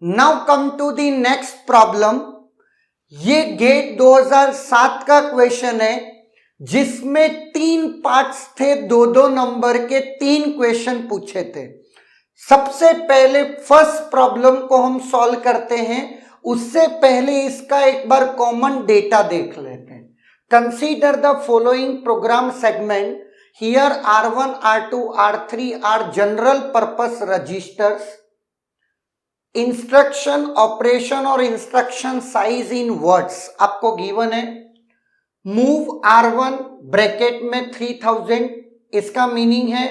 Now come to the next problem. ये GATE 2007 का question है जिसमें 3 पार्ट्स थे, 2-2 नंबर के 3 क्वेश्चन पूछे थे। सबसे पहले फर्स्ट प्रॉब्लम को हम सॉल्व करते हैं, उससे पहले इसका एक बार कॉमन डेटा देख लेते हैं। Consider the following program segment, here R1, R2, R3 are general purpose registers. Instruction operation और इंस्ट्रक्शन साइज इन वर्ड्स आपको गिवन है। मूव R1 ब्रैकेट में 3000, इसका मीनिंग है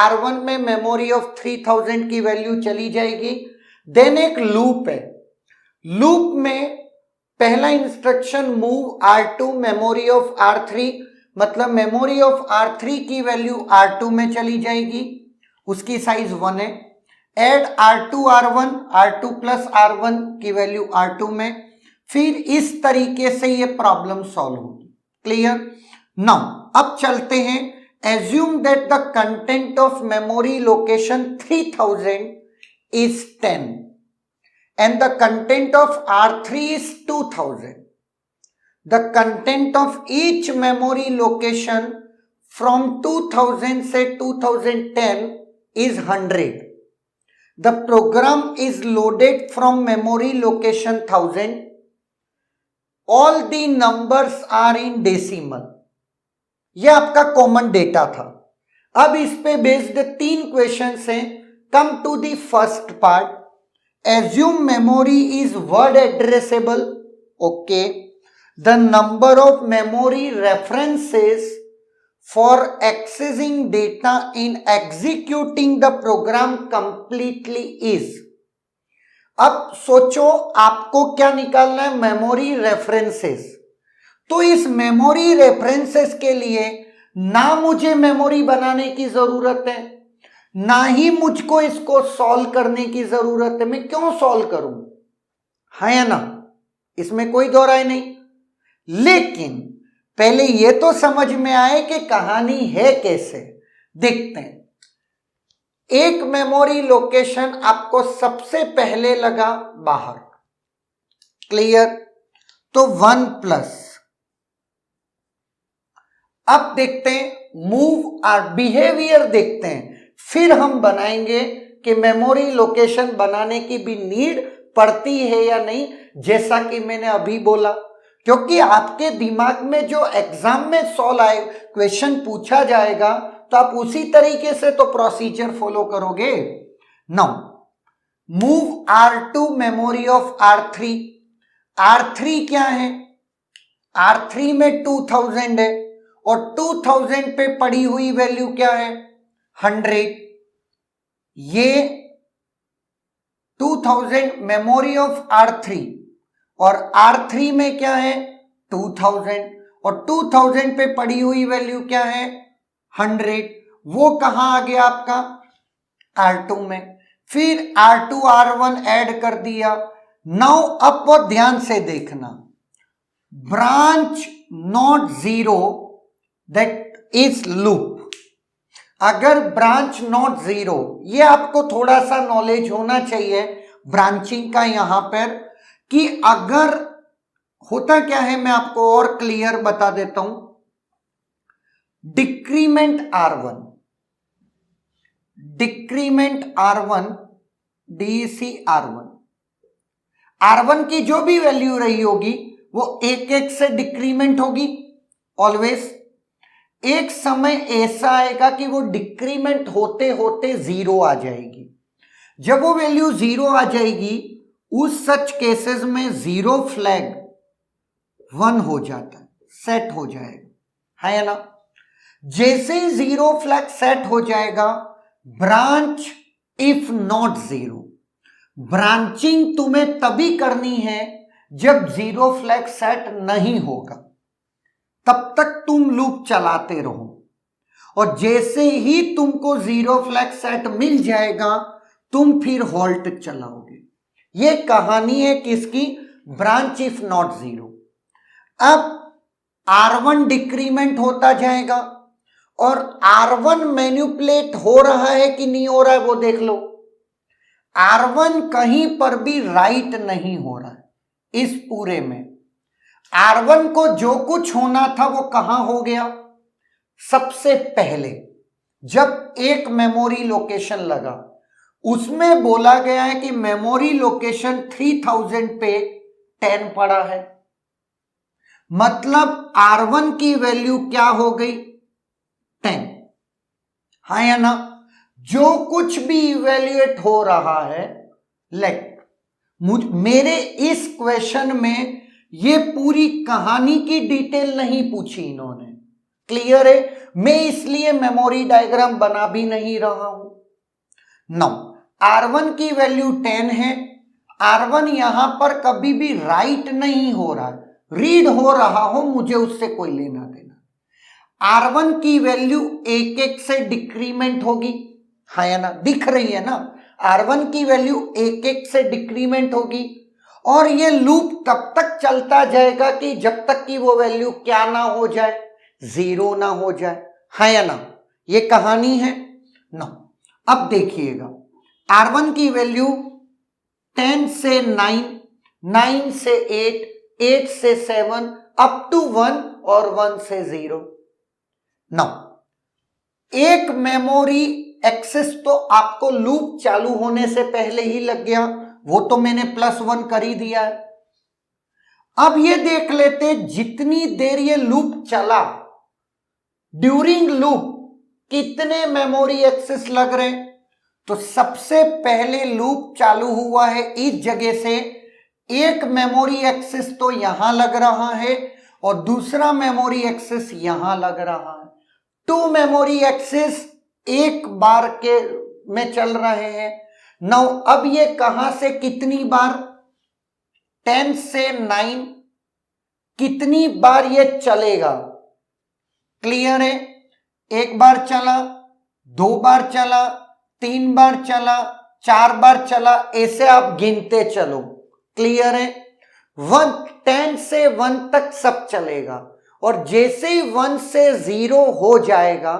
R1 में मेमोरी ऑफ 3000 की वैल्यू चली जाएगी। देन एक लूप है, लूप में पहला instruction move R2 memory of R3, मतलब मेमोरी ऑफ R3 की वैल्यू R2 में चली जाएगी, उसकी साइज 1 है। Add R2 R1, R2 plus R1 की वैल्यू R2 में, फिर इस तरीके से ये प्रॉब्लम सॉल्व होगी। क्लियर? नाउ अब चलते हैं। Assume that the content of memory location 3000 is 10 and the content of R3 is 2000. The content of each memory location from 2000 से 2010 is 100. The program is loaded from memory location 1000. All the numbers are in decimal. यह आपका common data था। अब इस पे based 3 questions हैं। Come to the first part. Assume memory is word addressable. Okay. The number of memory references for accessing data in executing the program completely is. अब सोचो आपको क्या निकालना है, मेमोरी रेफरेंसेस। तो इस मेमोरी रेफरेंसेस के लिए ना मुझे मेमोरी बनाने की जरूरत है, ना ही मुझको इसको सॉल्व करने की जरूरत है। मैं क्यों सॉल्व करूं, है या ना, इसमें कोई दो राय नहीं। लेकिन पहले यह तो समझ में आए कि कहानी है कैसे। देखते हैं। एक मेमोरी लोकेशन आपको सबसे पहले लगा बाहर। क्लियर? तो 1 प्लस। अब देखते हैं मूव और बिहेवियर देखते हैं, फिर हम बनाएंगे कि मेमोरी लोकेशन बनाने की भी नीड पड़ती है या नहीं, जैसा कि मैंने अभी बोला। क्योंकि आपके दिमाग में जो एग्जाम में सॉल्व आए क्वेश्चन पूछा जाएगा तो आप उसी तरीके से तो प्रोसीजर फॉलो करोगे। Now move R2 memory of R3। R3 क्या है, R3 में 2000 है और 2000 पे पड़ी हुई वैल्यू क्या है, 100। ये 2000 मेमोरी ऑफ R3 और R3 में क्या है 2000 और 2000 पे पड़ी हुई वैल्यू क्या है 100। वो कहां आ गया आपका R2 में। फिर R2 R1 ऐड कर दिया। नाउ अब वो ध्यान से देखना, branch not zero that is loop. अगर ब्रांच नॉट जीरो, ये आपको थोड़ा सा नॉलेज होना चाहिए ब्रांचिंग का यहां पर, कि अगर होता क्या है मैं आपको और क्लियर बता देता हूं। डिक्रीमेंट R1 डीसी R1 की जो भी वैल्यू रही होगी वो एक एक से डिक्रीमेंट होगी ऑलवेज। एक समय ऐसा आएगा कि वो डिक्रीमेंट होते होते 0 आ जाएगी। जब वो वैल्यू 0 आ जाएगी, उस सच केसेस में 0 फ्लैग 1 हो जाता है, सेट हो जाएगा, है ना। जैसे 0 फ्लैग सेट हो जाएगा, ब्रांच इफ नॉट 0। ब्रांचिंग तुम्हें तभी करनी है जब 0 फ्लैग सेट नहीं होगा, तब तक तुम लूप चलाते रहो और जैसे ही तुमको 0 फ्लैग सेट मिल जाएगा तुम फिर हॉल्ट चलाओगे। ये कहानी है किसकी, ब्रांच इफ नॉट 0। अब R1 डिक्रीमेंट होता जाएगा और R1 मैन्युपुलेट हो रहा है कि नहीं हो रहा है वो देख लो। R1 कहीं पर भी राइट नहीं हो रहा है इस पूरे में। R1 को जो कुछ होना था वो कहां हो गया? सबसे पहले जब एक मेमोरी लोकेशन लगा उसमें बोला गया है कि मेमोरी लोकेशन 3000 पे 10 पड़ा है, मतलब R1 की वैल्यू क्या हो गई? 10। हाँ या ना? जो कुछ भी इवेल्युएट हो रहा है मेरे इस क्वेश्चन में ये पूरी कहानी की डिटेल नहीं पूछी इन्होंने, क्लियर है? मैं इसलिए मेमोरी डायग्राम बना भी नहीं रहा हूं। नौ, R1 की वैल्यू 10 है। R1 यहां पर कभी भी राइट नहीं हो रहा है, रीड हो रहा हो, मुझे उससे कोई लेना देना। R1 की वैल्यू एक एक से डिक्रीमेंट होगी, हाँ या ना? दिख रही है ना? R1 की वैल्यू एक एक से डिक्रीमेंट होगी और ये लूप तब तक चलता जाएगा कि जब तक कि वो वैल्यू क्या ना हो जाए? 0 ना हो जाए, हाँ या ना? ये कहानी है ना। अब देखिएगा, R1 की वैल्यू 10 से 9, 9 से 8, 8 से 7 अप टू 1 और 1 से 0। नौ, एक मेमोरी एक्सेस तो आपको लूप चालू होने से पहले ही लग गया, वो तो मैंने +1 कर ही दिया है। अब ये देख लेते जितनी देर ये लूप चला, ड्यूरिंग लूप कितने मेमोरी एक्सेस लग रहे हैं। तो सबसे पहले लूप चालू हुआ है इस जगह से, एक मेमोरी एक्सेस तो यहां लग रहा है और दूसरा मेमोरी एक्सेस यहां लग रहा है। 2 मेमोरी एक्सेस एक बार के में चल रहे हैं। नौ, अब ये कहां से कितनी बार? 10 से 9 कितनी बार ये चलेगा? क्लियर है? एक बार चला, 2 बार चला, 3 बार चला, 4 बार चला, ऐसे आप गिनते चलो, क्लियर है? 10 से 1 तक सब चलेगा और जैसे ही 1 से 0 हो जाएगा,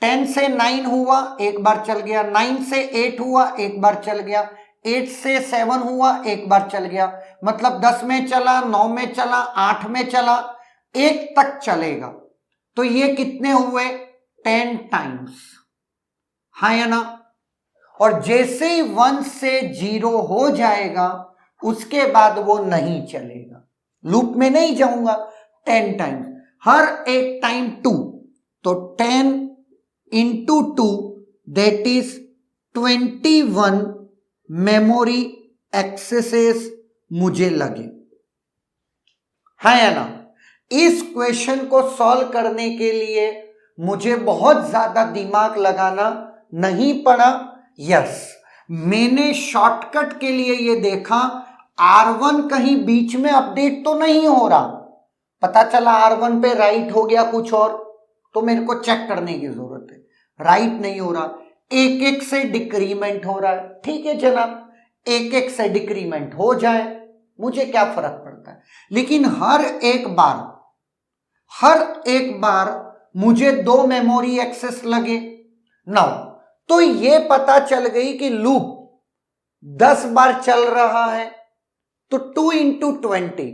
10 से 9 हुआ, एक बार चल गया, 9 से 8 हुआ, एक बार चल गया, 8 से 7 हुआ, एक बार चल गया, मतलब 10 में चला, 9 में चला, 8 में चला, 1 तक चलेगा। तो ये कितने हुए? 10 टाइम्स, हाँ या ना? और जैसे ही 1 से 0 हो जाएगा उसके बाद वो नहीं चलेगा, लूप में नहीं जाऊंगा। 10 टाइम्स, हर एक टाइम 2, तो 10 into 2 that is 21 memory axes मुझे लगे, है या ना? इस क्वेश्चन को सॉल्व करने के लिए मुझे बहुत ज्यादा दिमाग लगाना नहीं पड़ा। यस, मैंने शॉर्टकट के लिए ये देखा R1 कहीं बीच में अपडेट तो नहीं हो रहा, पता चला R1 पे राइट हो गया कुछ और, तो मेरे को चेक करने की जरूरत है। राइट नहीं हो रहा, एक एक से डिक्रीमेंट हो रहा है, ठीक है जनाब, एक एक से डिक्रीमेंट हो जाए, मुझे क्या फर्क पड़ता है। लेकिन हर एक बार मुझे 2 मेमोरी एक्सेस लगे। नाउ तो ये पता चल गई कि लूप 10 बार चल रहा है, तो 2 into 20।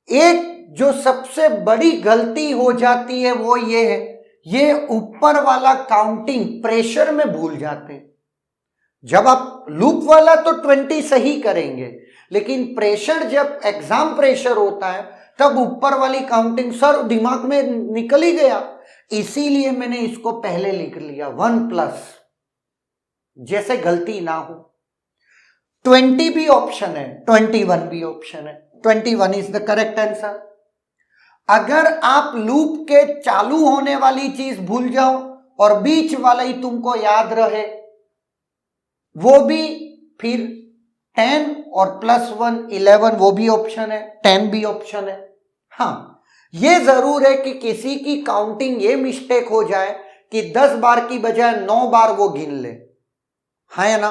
एक जो सबसे बड़ी गलती हो जाती है वो ये है, ये ऊपर वाला काउंटिंग प्रेशर में भूल जाते हैं। जब आप लूप वाला तो 20 सही करेंगे, लेकिन प्रेशर, जब एग्जाम प्रेशर होता है तब ऊपर वाली काउंटिंग सर दिमाग में निकल ही गया, इसीलिए मैंने इसको पहले लिख लिया 1+, जैसे गलती ना हो। 20 भी ऑप्शन है, 21 भी ऑप्शन है, 21 इज द करेक्ट आंसर। अगर आप लूप के चालू होने वाली चीज भूल जाओ और बीच वाला ही तुमको याद रहे, वो भी फिर 10 और +1 11, वो भी ऑप्शन है, 10 भी ऑप्शन है। हाँ, ये जरूर है कि किसी की काउंटिंग ये मिस्टेक हो जाए कि 10 बार की बजाय 9 बार वो गिन ले, है ना?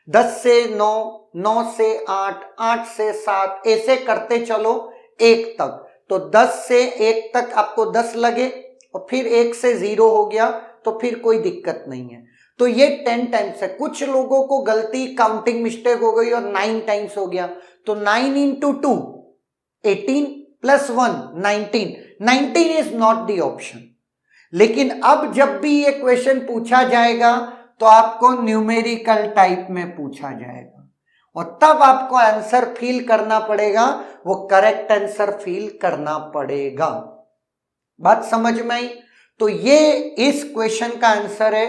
10 से 9, 9 से 8, 8 से 7, ऐसे करते चलो 1 तक, तो 10 से 1 तक आपको 10 लगे और फिर 1 से 0 हो गया तो फिर कोई दिक्कत नहीं है। तो ये 10 टाइम्स है। कुछ लोगों को गलती काउंटिंग मिस्टेक हो गई और 9 टाइम्स हो गया, तो 9 into 2 18 plus 1 19, 19 is not the option. लेकिन अब जब भी ये क्वेश्चन पूछा जाएगा तो आपको न्यूमेरिकल टाइप में पूछा जाएगा और तब आपको आंसर फिल करना पड़ेगा, वो करेक्ट आंसर फिल करना पड़ेगा। बात समझ में आई? तो ये इस क्वेश्चन का आंसर है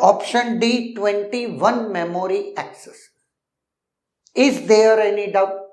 option D 21 memory access. Is there any doubt?